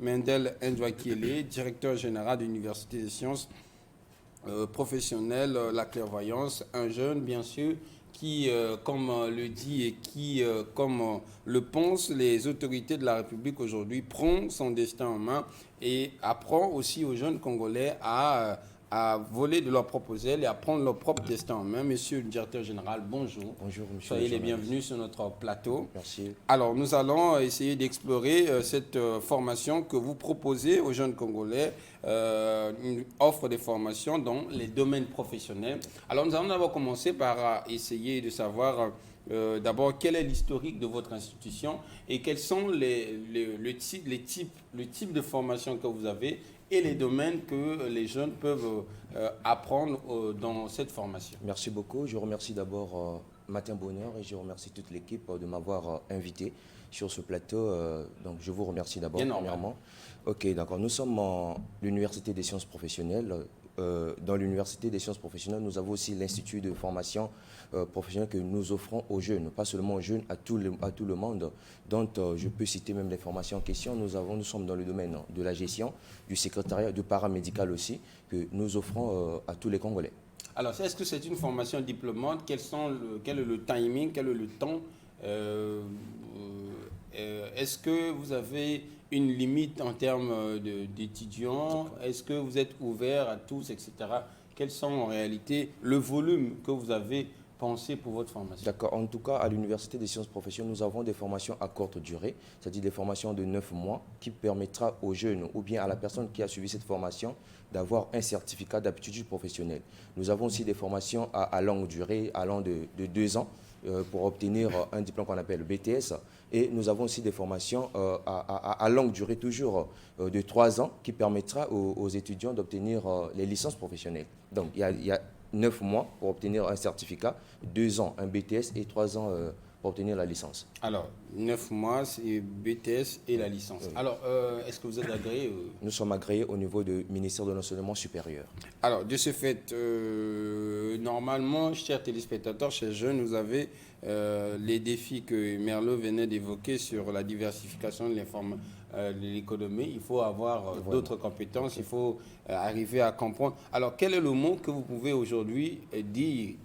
Mendel Ndouakile, directeur général de l'Université des sciences professionnelles, la clairvoyance, un jeune bien sûr qui, comme le dit et qui, comme le pensent les autorités de la République aujourd'hui, prend son destin en main et apprend aussi aux jeunes Congolais à voler de leurs propres ailes et à prendre leur propre destin en main. Monsieur le directeur général, bonjour. Bonjour, monsieur Soyez le les journaliste. bienvenus sur notre plateau. Merci. Alors, nous allons essayer d'explorer cette formation que vous proposez aux jeunes Congolais, une offre de formation dans les domaines professionnels. Alors, nous allons d'abord commencer par essayer de savoir d'abord quel est l'historique de votre institution et quels sont le type de formation que vous avez et les domaines que les jeunes peuvent apprendre dans cette formation. Merci beaucoup. Je remercie d'abord Matin Bonheur et je remercie toute l'équipe de m'avoir invité sur ce plateau. Donc, je vous remercie d'abord, premièrement. Ok, d'accord. Nous sommes à l'Université des sciences professionnelles. Dans l'Université des sciences professionnelles, nous avons aussi l'Institut de formation professionnelle que nous offrons aux jeunes, pas seulement aux jeunes, à tout le monde. Donc, je peux citer même les formations en question. Nous sommes dans le domaine de la gestion, du secrétariat, du paramédical aussi, que nous offrons à tous les Congolais. Alors, est-ce que c'est une formation diplômante? Quel est le timing? Quel est le temps? Est-ce que vous avez une limite en termes d'étudiants? Est-ce que vous êtes ouvert à tous, etc.? Quels sont en réalité le volume que vous avez pensé pour votre formation? D'accord. En tout cas, à l'Université des sciences professionnelles, nous avons des formations à courte durée, c'est-à-dire des formations de 9 mois qui permettra aux jeunes ou bien à la personne qui a suivi cette formation d'avoir un certificat d'aptitude professionnelle. Nous avons aussi des formations à longue durée, allant de 2 ans, pour obtenir un diplôme qu'on appelle BTS. Et nous avons aussi des formations à longue durée, toujours de 3 ans, qui permettra aux étudiants d'obtenir les licences professionnelles. Donc, il y a 9 mois pour obtenir un certificat, 2 ans un BTS et 3 ans pour obtenir la licence. Alors, 9 mois, c'est BTS et la licence. Oui. Alors, est-ce que vous êtes agréé? Nous sommes agréés au niveau du ministère de l'Enseignement supérieur. Alors, de ce fait, normalement, chers téléspectateurs, chers jeunes, vous avez les défis que Merlot venait d'évoquer sur la diversification de l'économie. Il faut avoir d'autres compétences, il faut arriver à comprendre. Alors, quel est le mot que vous pouvez aujourd'hui dire,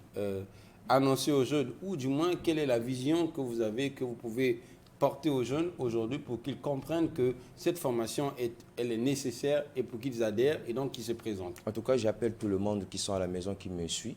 annoncer aux jeunes, ou du moins, quelle est la vision que vous avez, que vous pouvez porter aux jeunes aujourd'hui pour qu'ils comprennent que cette formation, elle est nécessaire et pour qu'ils adhèrent et donc qu'ils se présentent? En tout cas, j'appelle tout le monde qui sont à la maison, qui me suit.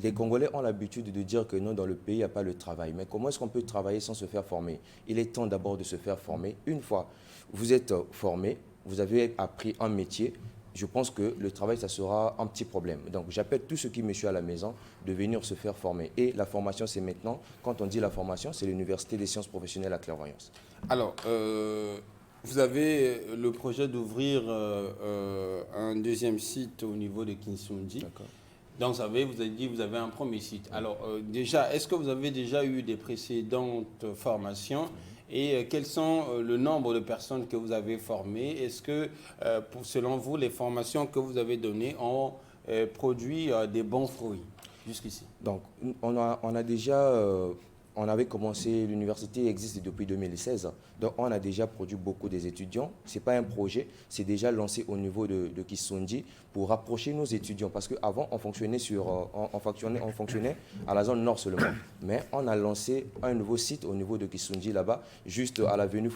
Les Congolais ont l'habitude de dire que non, dans le pays, il n'y a pas le travail. Mais comment est-ce qu'on peut travailler sans se faire former? Il est temps d'abord de se faire former. Une fois vous êtes formé, vous avez appris un métier, je pense que le travail, ça sera un petit problème. Donc, j'appelle tous ceux qui me suivent à la maison de venir se faire former. Et la formation, c'est maintenant. Quand on dit la formation, c'est l'Université des sciences professionnelles à Clairvoyance. Alors, vous avez le projet d'ouvrir un deuxième site au niveau de Kinsundi. D'accord. Donc, vous avez dit que vous avez un premier site. Alors, déjà, est-ce que vous avez déjà eu des précédentes formations? Et quels sont le nombre de personnes que vous avez formées? Est-ce que, selon vous, les formations que vous avez données ont produit des bons fruits jusqu'ici? Donc, on a déjà... on avait commencé, l'université existe depuis 2016, donc on a déjà produit beaucoup des étudiants. Ce n'est pas un projet, c'est déjà lancé au niveau de Kissondi pour rapprocher nos étudiants. Parce qu'avant, on fonctionnait à la zone nord seulement. Mais on a lancé un nouveau site au niveau de Kissondi là-bas, juste à l'avenue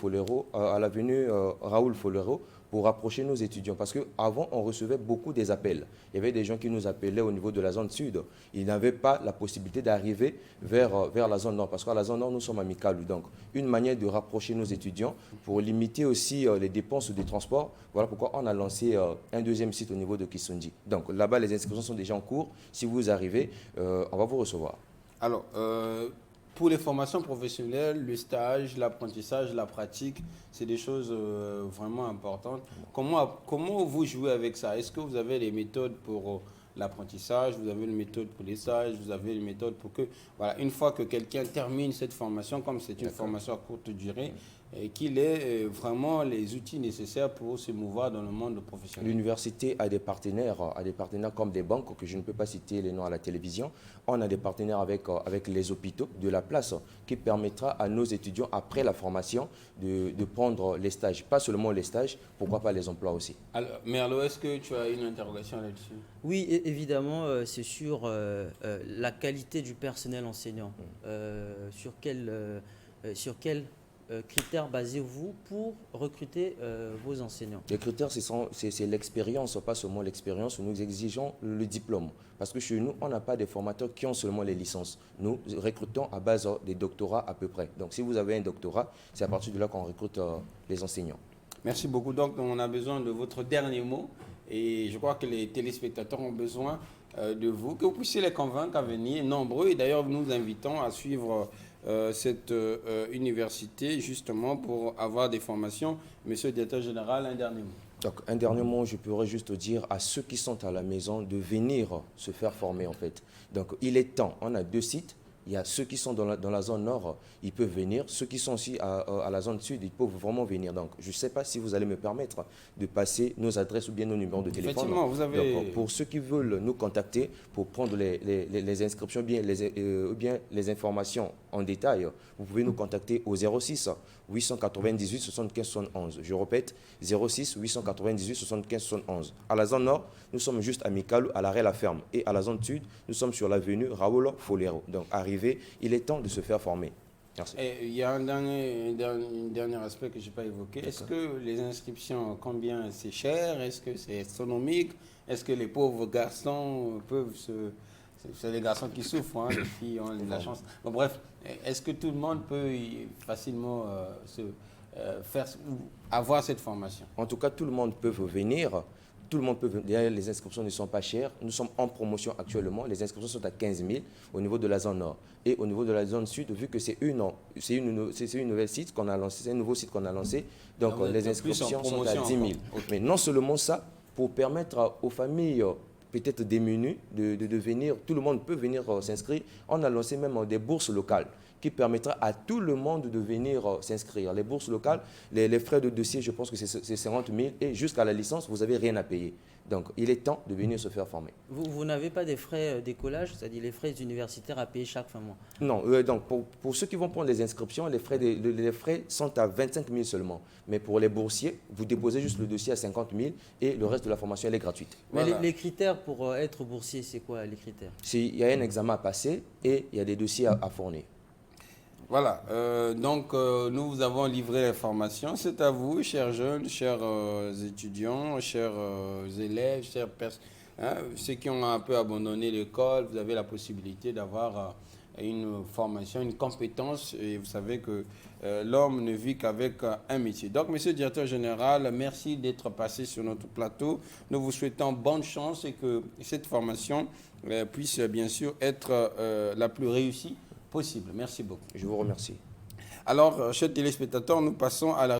Raoul Folero, pour rapprocher nos étudiants. Parce qu'avant, on recevait beaucoup des appels. Il y avait des gens qui nous appelaient au niveau de la zone sud. Ils n'avaient pas la possibilité d'arriver vers la zone nord. Parce qu'à la zone nord, nous sommes à Mikalu. Donc, une manière de rapprocher nos étudiants pour limiter aussi les dépenses de transport. Voilà pourquoi on a lancé un deuxième site au niveau de Kissondi. Donc, là-bas, les inscriptions sont déjà en cours. Si vous arrivez, on va vous recevoir. Alors, pour les formations professionnelles, le stage, l'apprentissage, la pratique, c'est des choses vraiment importantes. Comment vous jouez avec ça? Est-ce que vous avez des méthodes pour l'apprentissage, vous avez une méthode pour les stages, vous avez une méthode pour que, voilà, une fois que quelqu'un termine cette formation, comme c'est une formation à courte durée, qu'il ait vraiment les outils nécessaires pour se mouvoir dans le monde professionnel. L'université a des partenaires comme des banques, que je ne peux pas citer les noms à la télévision. On a des partenaires avec les hôpitaux de la place qui permettra à nos étudiants, après la formation, de prendre les stages. Pas seulement les stages, pourquoi pas les emplois aussi. Alors, Merlo, est-ce que tu as une interrogation là-dessus? Oui, évidemment, c'est sur la qualité du personnel enseignant. Sur quel critères basez-vous pour recruter vos enseignants? Les critères, c'est l'expérience, pas seulement l'expérience. Nous exigeons le diplôme. Parce que chez nous, on n'a pas des formateurs qui ont seulement les licences. Nous recrutons à base des doctorats à peu près. Donc si vous avez un doctorat, c'est à partir de là qu'on recrute les enseignants. Merci beaucoup. Donc, on a besoin de votre dernier mot. Et je crois que les téléspectateurs ont besoin de vous, que vous puissiez les convaincre à venir nombreux. Et d'ailleurs, nous invitons à suivre cette université justement pour avoir des formations. Monsieur le directeur général, un dernier mot. Donc, un dernier mot, je pourrais juste dire à ceux qui sont à la maison de venir se faire former en fait. Donc, il est temps. On a 2 sites. Il y a ceux qui sont dans la zone nord, ils peuvent venir. Ceux qui sont aussi à la zone sud, ils peuvent vraiment venir. Donc, je ne sais pas si vous allez me permettre de passer nos adresses ou bien nos numéros de téléphone. Effectivement, vous avez... Donc, pour ceux qui veulent nous contacter pour prendre les inscriptions ou bien les informations en détail, vous pouvez nous contacter au 06 898 75 71. Je répète, 06 898 75 71. À la zone nord, nous sommes juste à Mikalu, à l'arrêt La Ferme. Et à la zone sud, nous sommes sur l'avenue Raoul Folero. Donc, arrivé, il est temps de se faire former. Merci. Et il y a un dernier aspect que je n'ai pas évoqué. Est-ce que les inscriptions, combien c'est cher? Est-ce que c'est astronomique? Est-ce que les pauvres garçons peuvent se... C'est les garçons qui souffrent, hein, les filles ont de la chance. Bon, bref, est-ce que tout le monde peut facilement avoir cette formation? En tout cas, tout le monde peut venir. Tout le monde peut venir. D'ailleurs, les inscriptions ne sont pas chères. Nous sommes en promotion actuellement. Les inscriptions sont à 15 000 au niveau de la zone nord. Et au niveau de la zone sud, vu que c'est une nouvelle site qu'on a lancé, c'est un nouveau site qu'on a lancé, donc les inscriptions sont à 10 000. Okay. Mais non seulement ça, pour permettre aux familles peut-être démunis de venir, tout le monde peut venir s'inscrire. On a lancé même des bourses locales qui permettra à tout le monde de venir s'inscrire. Les bourses locales, les frais de dossier, je pense que c'est 50 000 et jusqu'à la licence, vous n'avez rien à payer. Donc, il est temps de venir se faire former. Vous n'avez pas des frais d'écolage, c'est-à-dire les frais universitaires à payer chaque fin de mois? Non, donc pour ceux qui vont prendre les inscriptions, les frais sont à 25 000 seulement. Mais pour les boursiers, vous déposez juste le dossier à 50 000 et le reste de la formation, elle est gratuite. Mais voilà. Les critères pour être boursier, c'est quoi les critères? Il y a un examen à passer et il y a des dossiers à fournir. Voilà, donc nous vous avons livré l'information. C'est à vous, chers jeunes, chers étudiants, chers élèves, chers ceux qui ont un peu abandonné l'école. Vous avez la possibilité d'avoir une formation, une compétence. Et vous savez que l'homme ne vit qu'avec un métier. Donc, monsieur le directeur général, merci d'être passé sur notre plateau. Nous vous souhaitons bonne chance et que cette formation puisse bien sûr être la plus réussie possible. Merci beaucoup. Je vous remercie. Alors, chers téléspectateurs, nous passons à la